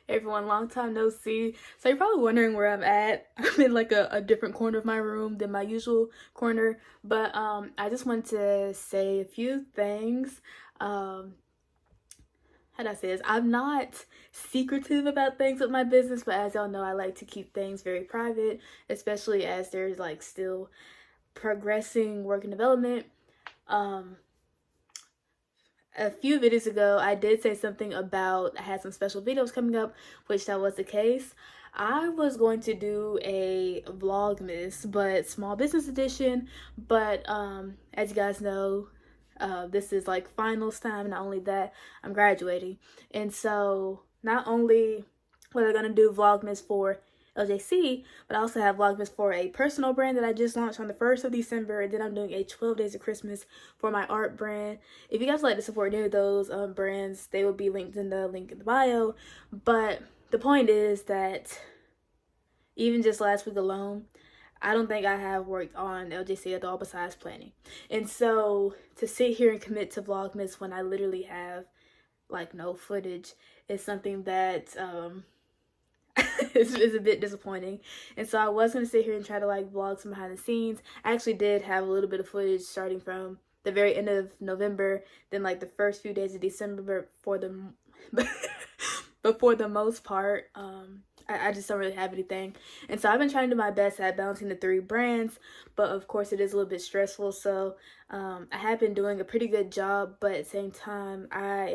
Everyone, long time no see. So you're probably wondering where I'm at. I'm in like a different corner of my room than my usual corner. But I just wanted to say a few things. Um how do I say this? I'm not secretive about things with my business, but as y'all know, I like to keep things very private, especially as there's like still progressing work and development. Um a few videos ago, I did say something about I had some special videos coming up, which that was the case. I was going to do a vlogmas, but small business edition. But as you guys know, this is like finals time. Not only that, I'm graduating, and so not only was I gonna do vlogmas for LJC, but I also have vlogmas for a personal brand that I just launched on the 1st of December, and then I'm doing a 12 days of Christmas for my art brand. If you guys would like to support any of those brands, they will be linked in the link in the bio. But the point is that even just last week alone, I don't think I have worked on LJC at all besides planning. And so to sit here and commit to vlogmas when I literally have like no footage is something that is a bit disappointing. And so I was going to sit here and try to like vlog some behind the scenes. I actually did have a little bit of footage starting from the very end of November, then like the first few days of December. For the but for the most part, I just don't really have anything. And so I've been trying to do my best at balancing the 3 brands, but of course it is a little bit stressful. So I have been doing a pretty good job, but at the same time, I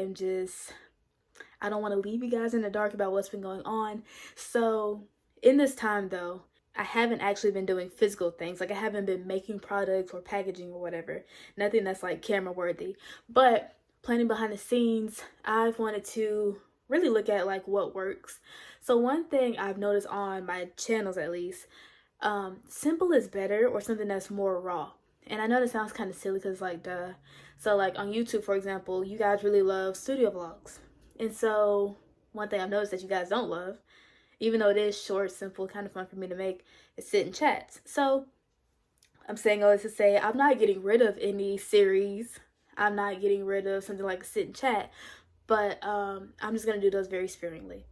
don't want to leave you guys in the dark about what's been going on. So in this time though, I haven't actually been doing physical things. Like I haven't been making products or packaging or whatever. Nothing that's like camera worthy. But planning behind the scenes, I've wanted to really look at like what works. So one thing I've noticed on my channels at least, simple is better, or something that's more raw. And I know that sounds kind of silly because like duh. So like on YouTube, for example, you guys really love studio vlogs. And so one thing I've noticed that you guys don't love, even though it is short, simple, kind of fun for me to make, is sit and chats. So I'm saying all this to say I'm not getting rid of any series. I'm not getting rid of something like a sit and chat, but I'm just gonna do those very sparingly.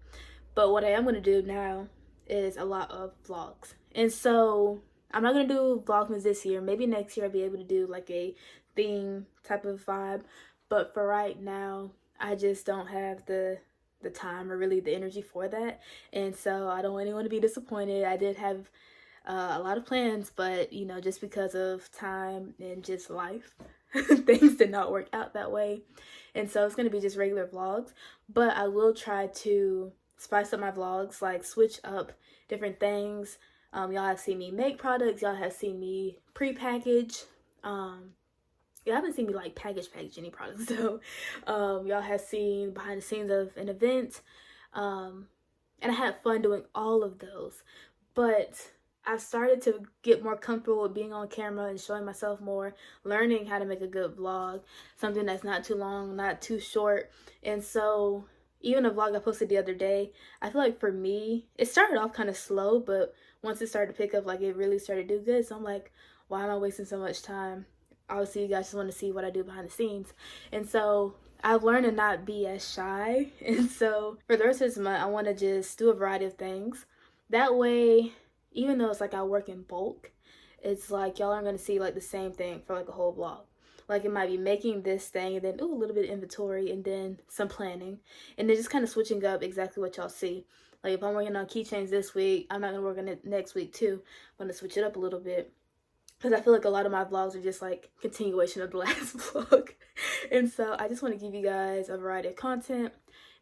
But what I am gonna do now is a lot of vlogs. And so I'm not gonna do vlogmas this year. Maybe next year I'll be able to do like a theme type of vibe. But for right now, I just don't have the time or really the energy for that. And so I don't want anyone to be disappointed. I did have a lot of plans, but you know, just because of time and just life, things did not work out that way. And so it's gonna be just regular vlogs, but I will try to spice up my vlogs, like switch up different things. Y'all have seen me make products, y'all have seen me pre-package. You haven't seen me like package any products though. Y'all have seen behind the scenes of an event. And I had fun doing all of those. But I've started to get more comfortable with being on camera and showing myself more, learning how to make a good vlog, something that's not too long, not too short. And so even a vlog I posted the other day, I feel like for me, it started off kind of slow, but once it started to pick up, like it really started to do good. So I'm like, why am I wasting so much time? Obviously you guys just want to see what I do behind the scenes. And so I've learned to not be as shy. And so for the rest of this month, I want to just do a variety of things. That way, even though it's like I work in bulk, it's like y'all aren't going to see like the same thing for like a whole vlog. Like it might be making this thing and then ooh, a little bit of inventory and then some planning. And then just kind of switching up exactly what y'all see. Like if I'm working on keychains this week, I'm not going to work on it next week too. I'm going to switch it up a little bit. Because I feel like a lot of my vlogs are just like continuation of the last vlog. And so I just want to give you guys a variety of content.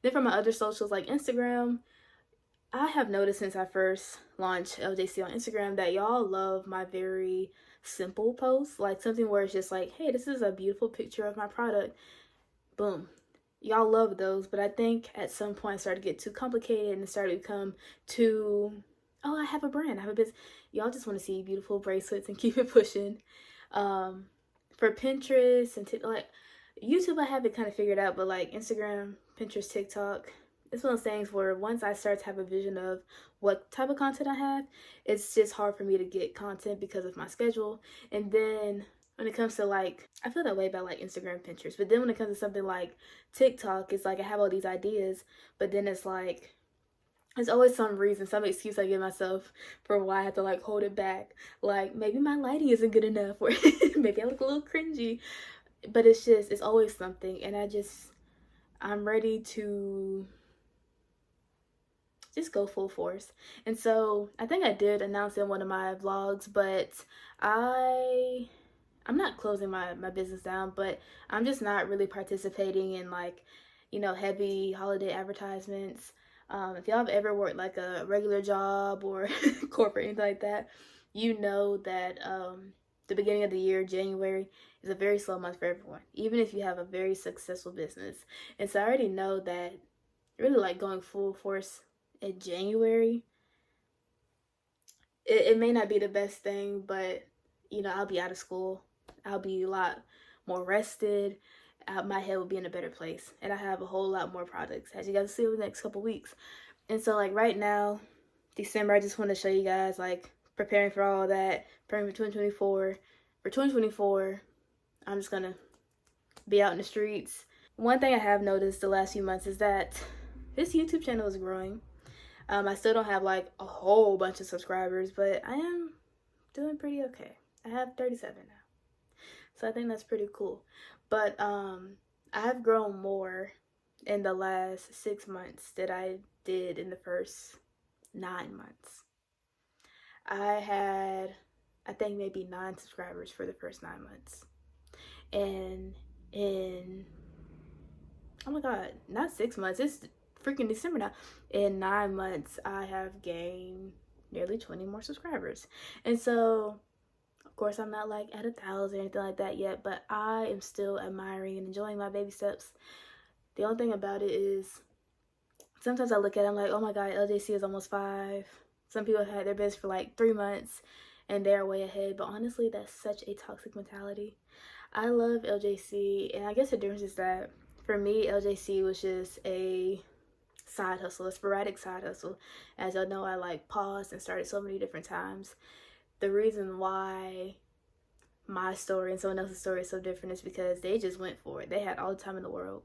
Then for my other socials like Instagram, I have noticed since I first launched LJC on Instagram that y'all love my very simple posts. Like something where it's just like, hey, this is a beautiful picture of my product. Boom. Y'all love those. But I think at some point it started to get too complicated and it started to become too, oh, I have a brand, I have a business. Y'all just want to see beautiful bracelets and keep it pushing. For Pinterest and like YouTube, I have it kind of figured out, but like Instagram, Pinterest, TikTok, it's one of those things where once I start to have a vision of what type of content I have, it's just hard for me to get content because of my schedule. And then when it comes to like, I feel that way about like Instagram, Pinterest, but then when it comes to something like TikTok, it's like I have all these ideas, but then it's like there's always some reason, some excuse I give myself for why I have to like hold it back. Like maybe my lighting isn't good enough, or maybe I look a little cringy. But it's always something, and I'm ready to just go full force. And so I think I did announce in one of my vlogs, but I I'm not closing my business down, but I'm just not really participating in like, heavy holiday advertisements. If y'all have ever worked like a regular job or corporate, anything like that, you know that the beginning of the year, January, is a very slow month for everyone, even if you have a very successful business. And so I already know that really like going full force in January, it may not be the best thing, but I'll be out of school. I'll be a lot more rested. My head will be in a better place, and I have a whole lot more products, as you guys see over the next couple weeks. And so, like right now, December, I just want to show you guys like preparing for all that, preparing for 2024. For 2024, I'm just gonna be out in the streets. One thing I have noticed the last few months is that this YouTube channel is growing. I still don't have like a whole bunch of subscribers, but I am doing pretty okay. I have 37 now. So I think that's pretty cool. But I've grown more in the last 6 months than I did in the first 9 months. I had, I think, maybe 9 subscribers for the first 9 months. And in, oh my God, not 6 months, it's freaking December now. In 9 months, I have gained nearly 20 more subscribers. And so, of course, I'm not like at 1,000 or anything like that yet, but I am still admiring and enjoying my baby steps. The only thing about it is sometimes I look at it, I'm like, oh my God, LJC is almost 5. Some people have had their business for like 3 months and they're way ahead, but honestly, that's such a toxic mentality. I love LJC, and I guess the difference is that for me, LJC was just a side hustle, a sporadic side hustle. As y'all know, I like paused and started so many different times. The reason why my story and someone else's story is so different is because they just went for it. They had all the time in the world.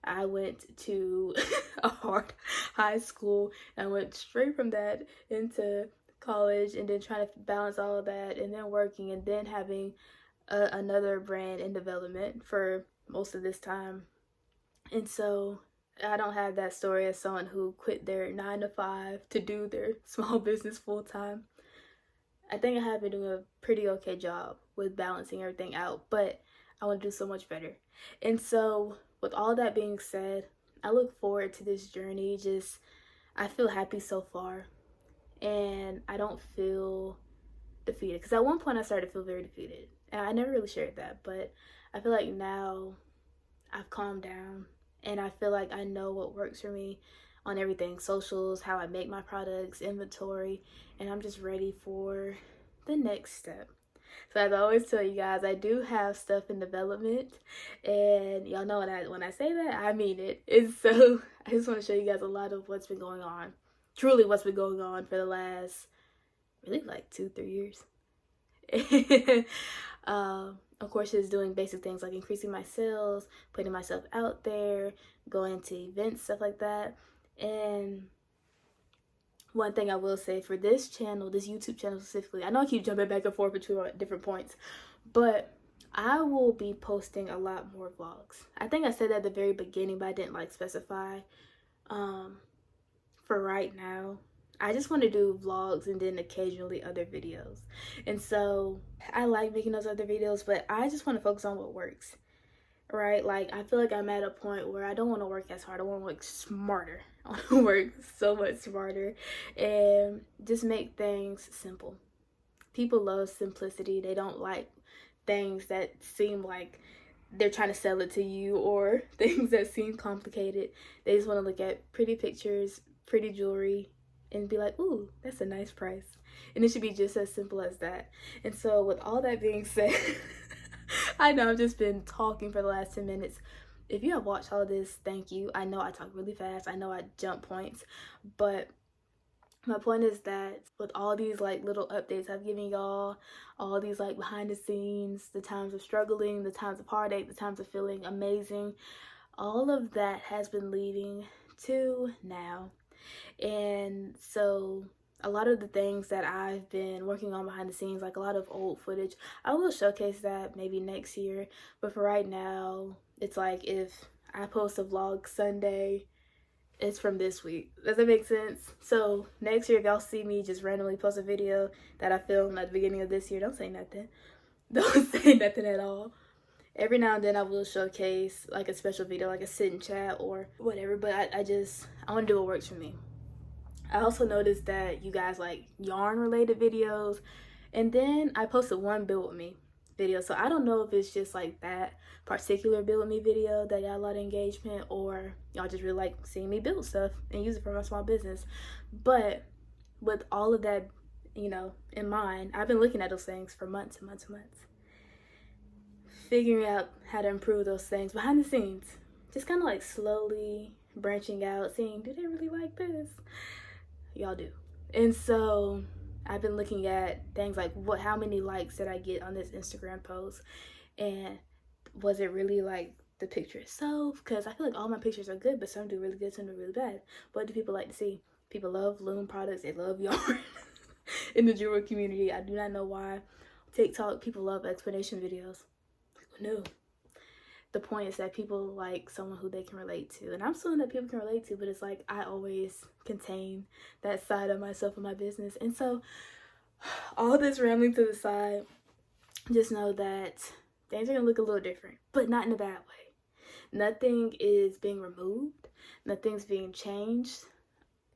I went to a hard high school and I went straight from that into college, and then trying to balance all of that, and then working, and then having another brand in development for most of this time. And so I don't have that story as someone who quit their 9 to 5 to do their small business full time. I think I have been doing a pretty okay job with balancing everything out, but I want to do so much better. And so, with all that being said, I look forward to this journey. I feel happy so far, and I don't feel defeated. Because at one point, I started to feel very defeated, and I never really shared that, but I feel like now I've calmed down, and I feel like I know what works for me on everything, socials, how I make my products, inventory, and I'm just ready for the next step. So as I always tell you guys, I do have stuff in development, and y'all know when I say that, I mean it. And so I just want to show you guys a lot of what's been going on, truly what's been going on for the last really like 2-3 years. Of course, just doing basic things like increasing my sales, putting myself out there, going to events, stuff like that. And one thing I will say for this channel, this YouTube channel specifically, I know I keep jumping back and forth between different points, but I will be posting a lot more vlogs. I think I said that at the very beginning, but I didn't like specify. For right now, I just want to do vlogs and then occasionally other videos. And so I like making those other videos, but I just want to focus on what works, right? Like, I feel like I'm at a point where I don't want to work as hard. I want to work smarter. I want to work so much smarter and just make things simple. People love simplicity. They don't like things that seem like they're trying to sell it to you, or things that seem complicated. They just want to look at pretty pictures, pretty jewelry, and be like, ooh, that's a nice price. And it should be just as simple as that. And so with all that being said, I know I've just been talking for the last 10 minutes. If you have watched all of this, thank you. I know I talk really fast. I know I jump points. But my point is that with all these like little updates I've given y'all, all these like behind the scenes, the times of struggling, the times of heartache, the times of feeling amazing, all of that has been leading to now. And so a lot of the things that I've been working on behind the scenes, like a lot of old footage, I will showcase that maybe next year. But for right now, it's like if I post a vlog Sunday, it's from this week. Does that make sense? So next year, if y'all see me just randomly post a video that I filmed at the beginning of this year, don't say nothing. Don't say nothing at all. Every now and then I will showcase like a special video, like a sit and chat or whatever, but I want to do what works for me. I also noticed that you guys like yarn related videos, and then I posted one build with me video, so I don't know if it's just like that particular build with me video that got a lot of engagement, or y'all just really like seeing me build stuff and use it for my small business. But with all of that, you know, in mind, I've been looking at those things for months and months and months, figuring out how to improve those things behind the scenes, just kind of like slowly branching out, seeing, do they really like this? Y'all do. And so I've been looking at things like how many likes did I get on this Instagram post, and was it really like the picture itself? Because I feel like all my pictures are good, but some do really good, some do really bad. What do people like to see? People love loom products, they love yarn. In the jewelry community, I do not know why. TikTok, people love explanation videos. No, the point is that people like someone who they can relate to, and I'm someone that people can relate to, but it's like I always contain that side of myself in my business. And so all this rambling to the side, just know that things are gonna look a little different, but not in a bad way. Nothing is being removed, nothing's being changed.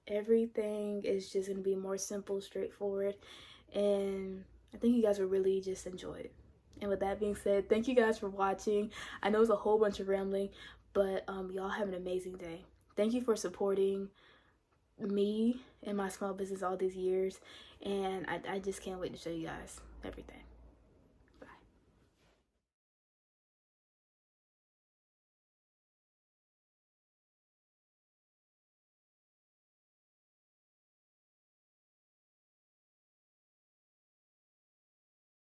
Everything is just gonna be more simple, straightforward, and I think you guys will really just enjoy it. And with that being said, thank you guys for watching. I know it's a whole bunch of rambling, but y'all have an amazing day. Thank you for supporting me and my small business all these years, and I just can't wait to show you guys everything.